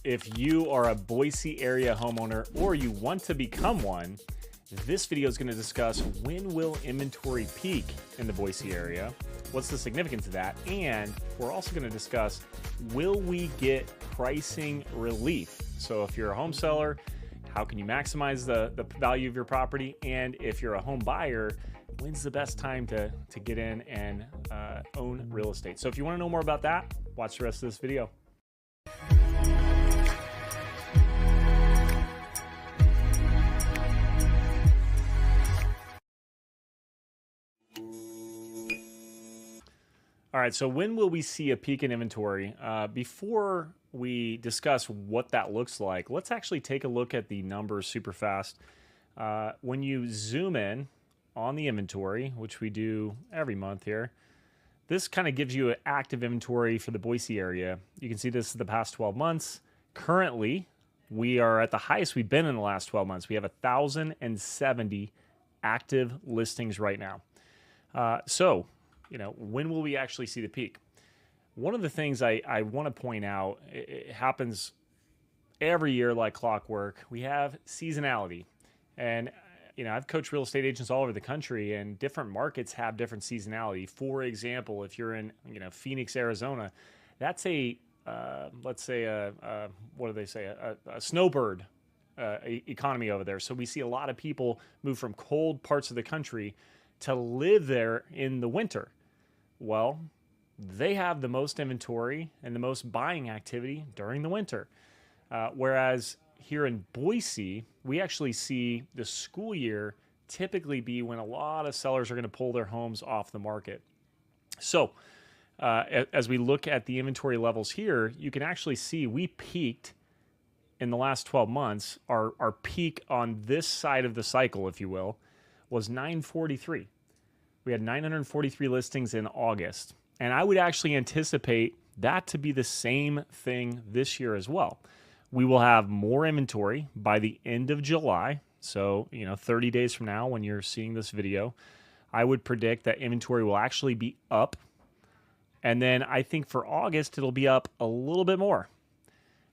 If you are a Boise area homeowner or you want to become one, this video is going to discuss when will inventory peak in the Boise area, what's the significance of that, and we're also going to discuss, will we get pricing relief? So if you're a home seller, how can you maximize the value of your property? And if you're a home buyer, when's the best time to get in and own real estate? So if you want to know more about that, watch the rest of this video. All right, so when will we see a peak in inventory? Before we discuss what that looks like, let's actually take a look at the numbers super fast. When you zoom in on the inventory, which we do every month here, this kind of gives you an active inventory for the Boise area. You can see this is the past 12 months. Currently, we are at the highest we've been in the last 12 months. We have 1,070 active listings right now. When will we actually see the peak? One of the things I want to point out, it happens every year like clockwork. We have seasonality. And, I've coached real estate agents all over the country, and different markets have different seasonality. For example, if you're in, Phoenix, Arizona, that's let's say what do they say? A snowbird economy over there. So we see a lot of people move from cold parts of the country to live there in the winter. Well, they have the most inventory and the most buying activity during the winter. Whereas here in Boise, we actually see the school year typically be when a lot of sellers are going to pull their homes off the market. So as we look at the inventory levels here, you can actually see we peaked in the last 12 months. Our peak on this side of the cycle, if you will, was 943. We had 943 listings in August. And I would actually anticipate that to be the same thing this year as well. We will have more inventory by the end of July. So, 30 days from now when you're seeing this video, I would predict that inventory will actually be up. And then I think for August, it'll be up a little bit more.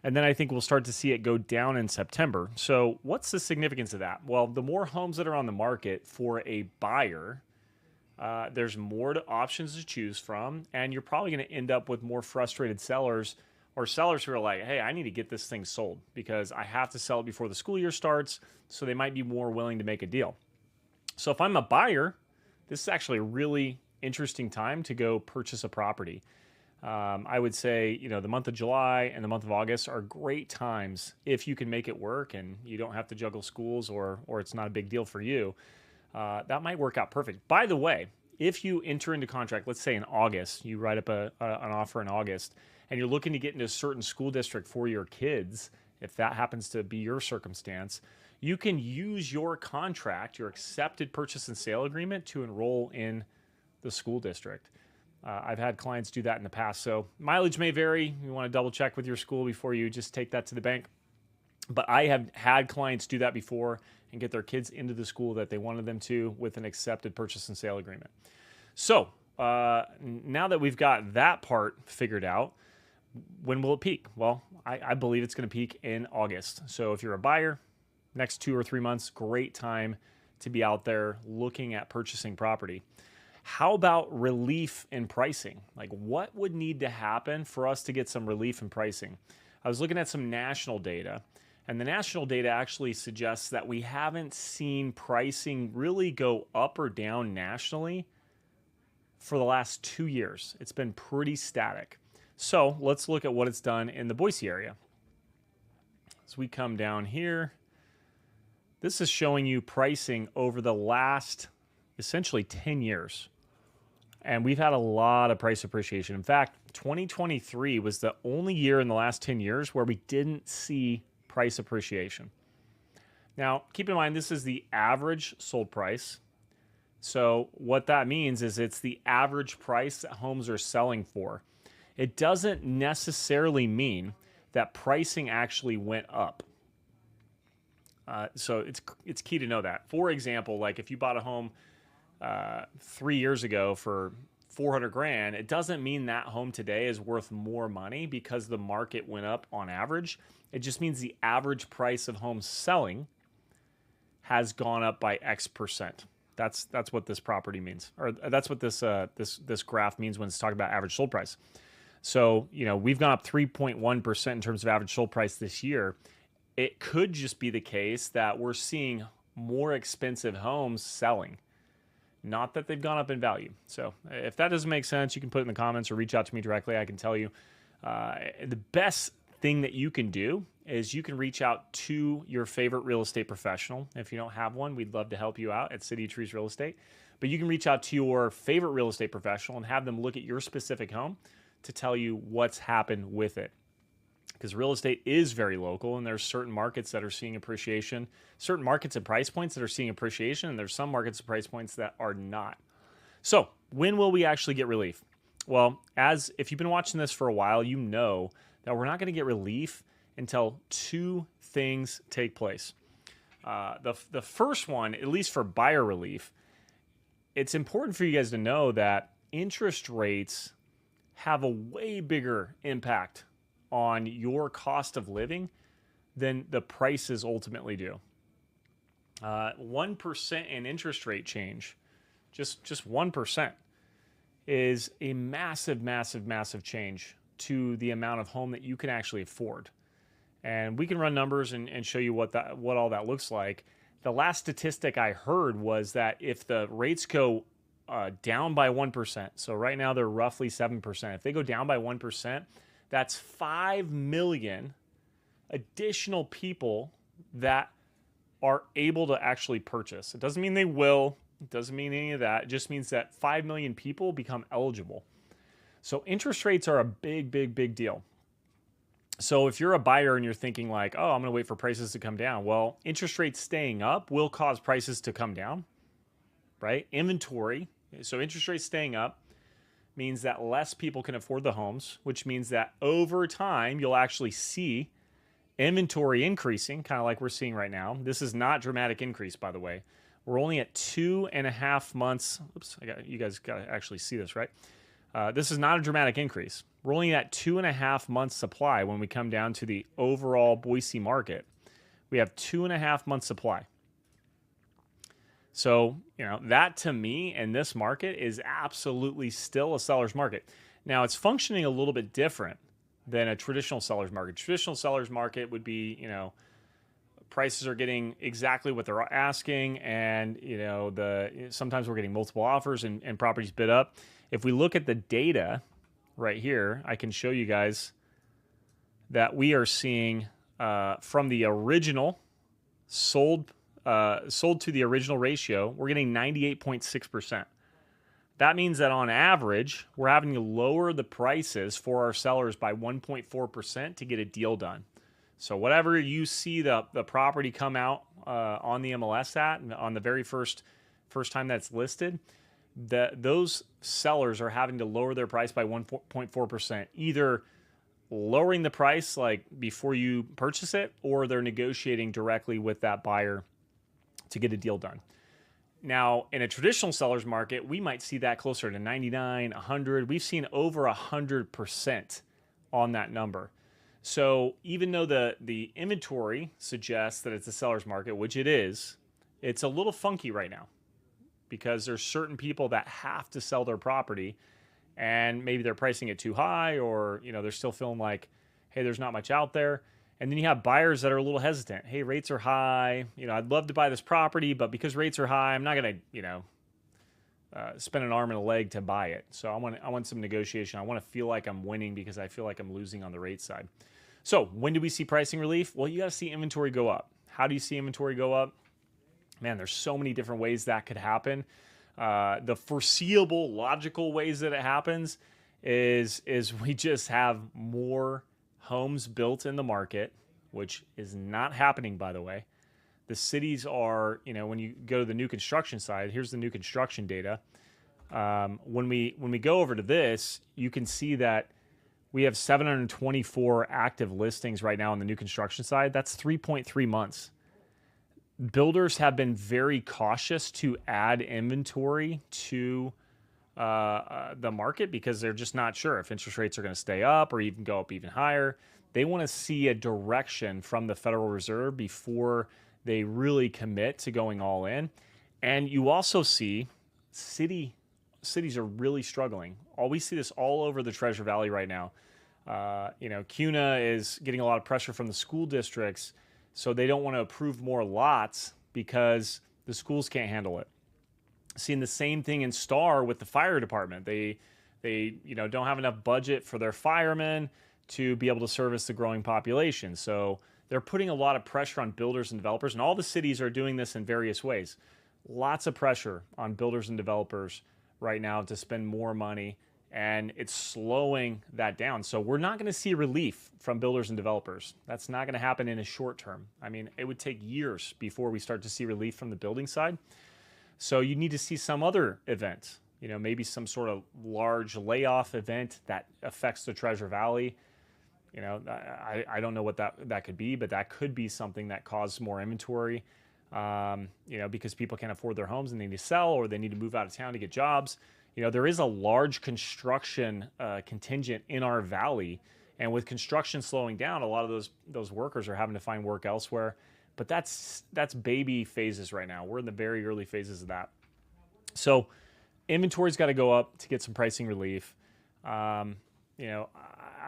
And then I think we'll start to see it go down in September. So what's the significance of that? Well, the more homes that are on the market for a buyer, there's more options to choose from, and you're probably going to end up with more frustrated sellers or sellers who are like, hey, I need to get this thing sold because I have to sell it before the school year starts, so they might be more willing to make a deal. So if I'm a buyer, this is actually a really interesting time to go purchase a property. I would say, the month of July and the month of August are great times if you can make it work and you don't have to juggle schools or it's not a big deal for you. That might work out perfect. By the way, if you enter into contract, let's say in August, you write up an offer in August, and you're looking to get into a certain school district for your kids, if that happens to be your circumstance, you can use your contract, your accepted purchase and sale agreement, to enroll in the school district. I've had clients do that in the past. So mileage may vary. You want to double check with your school before you just take that to the bank. But I have had clients do that before and get their kids into the school that they wanted them to with an accepted purchase and sale agreement. So now that we've got that part figured out, when will it peak? Well, I believe it's going to peak in August. So if you're a buyer, next 2 or 3 months, great time to be out there looking at purchasing property. How about relief in pricing? Like, what would need to happen for us to get some relief in pricing? I was looking at some national data, and the national data actually suggests that we haven't seen pricing really go up or down nationally for the last 2 years. It's been pretty static. So let's look at what it's done in the Boise area. As we come down here, this is showing you pricing over the last essentially 10 years. And we've had a lot of price appreciation. In fact, 2023 was the only year in the last 10 years where we didn't see price appreciation. Now, keep in mind, this is the average sold price. So what that means is it's the average price that homes are selling for. It doesn't necessarily mean that pricing actually went up. So it's key to know that. For example, like if you bought a home 3 years ago for 400 grand, it doesn't mean that home today is worth more money because the market went up on average. It just means the average price of homes selling has gone up by X percent. That's what this property means, or that's what this graph means when it's talking about average sold price. So, we've gone up 3.1% in terms of average sold price this year. It could just be the case that we're seeing more expensive homes selling, not that they've gone up in value. So if that doesn't make sense, you can put it in the comments or reach out to me directly. I can tell you. The best thing that you can do is you can reach out to your favorite real estate professional. If you don't have one, we'd love to help you out at City of Trees Real Estate. But you can reach out to your favorite real estate professional and have them look at your specific home to tell you what's happened with it. Because real estate is very local, and there's certain markets that are seeing appreciation, certain markets and price points that are seeing appreciation, and there's some markets and price points that are not. So when will we actually get relief? Well, if you've been watching this for a while, you know that we're not going to get relief until two things take place. The first one, at least for buyer relief, it's important for you guys to know that interest rates have a way bigger impact on your cost of living than the prices ultimately do. 1% in interest rate change, just 1%, is a massive, massive, massive change to the amount of home that you can actually afford. And we can run numbers and show you what all that looks like. The last statistic I heard was that if the rates go down by 1%, so right now they're roughly 7%. If they go down by 1%, that's 5 million additional people that are able to actually purchase. It doesn't mean they will. It doesn't mean any of that. It just means that 5 million people become eligible. So interest rates are a big, big, big deal. So if you're a buyer and you're thinking like, oh, I'm going to wait for prices to come down. Well, interest rates staying up will cause prices to come down, right? Inventory. So interest rates staying up means that less people can afford the homes, which means that over time, you'll actually see inventory increasing, kind of like we're seeing right now. This is not dramatic increase, by the way. We're only at 2.5 months. Oops, you guys got to actually see this, right? This is not a dramatic increase. We're only at 2.5 months supply when we come down to the overall Boise market. We have 2.5 months supply. So, that to me in this market is absolutely still a seller's market. Now, it's functioning a little bit different than a traditional seller's market. Traditional seller's market would be, prices are getting exactly what they're asking, and, sometimes we're getting multiple offers and properties bid up. If we look at the data right here, I can show you guys that we are seeing from the original sold to the original ratio, we're getting 98.6%. That means that on average, we're having to lower the prices for our sellers by 1.4% to get a deal done. So whatever you see the property come out on the MLS at, on the very first time that's listed, those sellers are having to lower their price by 1.4%, either lowering the price like before you purchase it, or they're negotiating directly with that buyer to get a deal done. Now, in a traditional seller's market, we might see that closer to 99, 100. We've seen over 100% on that number. So even though the inventory suggests that it's a seller's market, which it is, it's a little funky right now because there's certain people that have to sell their property, and maybe they're pricing it too high, or they're still feeling like, hey, there's not much out there. And then you have buyers that are a little hesitant. Hey, rates are high. I'd love to buy this property, but because rates are high, I'm not going to, spend an arm and a leg to buy it. So I want some negotiation. I want to feel like I'm winning because I feel like I'm losing on the rate side. So when do we see pricing relief? Well, you got to see inventory go up. How do you see inventory go up? Man, there's so many different ways that could happen. The foreseeable, logical ways that it happens is we just have more homes built in the market, which is not happening, by the way. The cities are, when you go to the new construction side, here's the new construction data. When we go over to this, you can see that we have 724 active listings right now on the new construction side. That's 3.3 months. Builders have been very cautious to add inventory to the market because they're just not sure if interest rates are going to stay up or even go up even higher. They want to see a direction from the Federal Reserve before they really commit to going all in. And you also see cities are really struggling. We see this all over the Treasure Valley right now. CUNA is getting a lot of pressure from the school districts, so they don't want to approve more lots because the schools can't handle it. Seeing the same thing in Star with the fire department. They don't have enough budget for their firemen to be able to service the growing population. So they're putting a lot of pressure on builders and developers, and all the cities are doing this in various ways. Lots of pressure on builders and developers right now to spend more money, and it's slowing that down. So we're not going to see relief from builders and developers. That's not going to happen in a short term. I mean, it would take years before we start to see relief from the building side. So you need to see some other event, maybe some sort of large layoff event that affects the Treasure Valley. I don't know what that could be, but that could be something that causes more inventory, because people can't afford their homes and they need to sell, or they need to move out of town to get jobs. There is a large construction contingent in our valley, and with construction slowing down, a lot of those workers are having to find work elsewhere. But that's baby phases right now. We're in the very early phases of that. So inventory's got to go up to get some pricing relief. I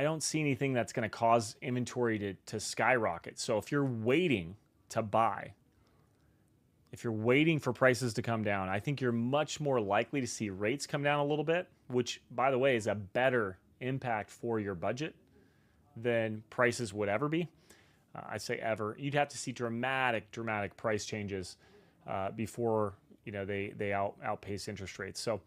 don't see anything that's going to cause inventory to skyrocket. So if you're waiting to buy, if you're waiting for prices to come down, I think you're much more likely to see rates come down a little bit, which, by the way, is a better impact for your budget than prices would ever be. I say ever. You'd have to see dramatic price changes before they outpace interest rates. So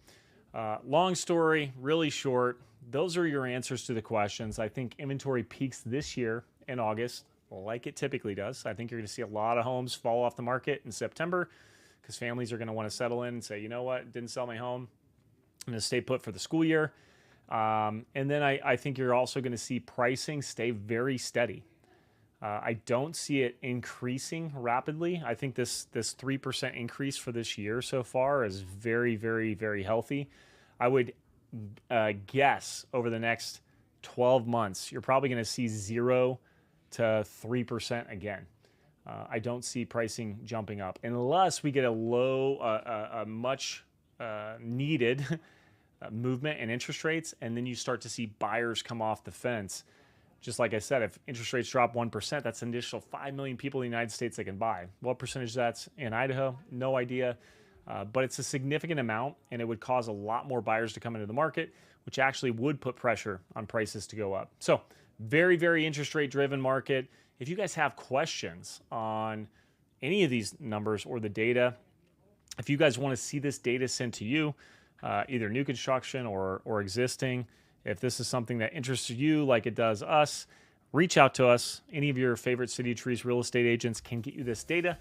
long story, really short, those are your answers to the questions. I think inventory peaks this year in August, like it typically does. I think you're going to see a lot of homes fall off the market in September because families are going to want to settle in and say, you know what, didn't sell my home, I'm going to stay put for the school year. And then I think you're also going to see pricing stay very steady. I don't see it increasing rapidly. I think this 3% increase for this year so far is very, very, very healthy. I would guess over the next 12 months, you're probably going to see 0 to 3% again. I don't see pricing jumping up unless we get a much needed movement in interest rates, and then you start to see buyers come off the fence. Just like I said, if interest rates drop 1%, that's an additional 5 million people in the United States that can buy. What percentage that's in Idaho? No idea. But it's a significant amount, and it would cause a lot more buyers to come into the market, which actually would put pressure on prices to go up. So very, very interest rate driven market. If you guys have questions on any of these numbers or the data, if you guys want to see this data sent to you, either new construction or existing, if this is something that interests you like it does us, reach out to us. Any of your favorite City of Trees real estate agents can get you this data,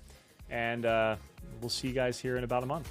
and we'll see you guys here in about a month.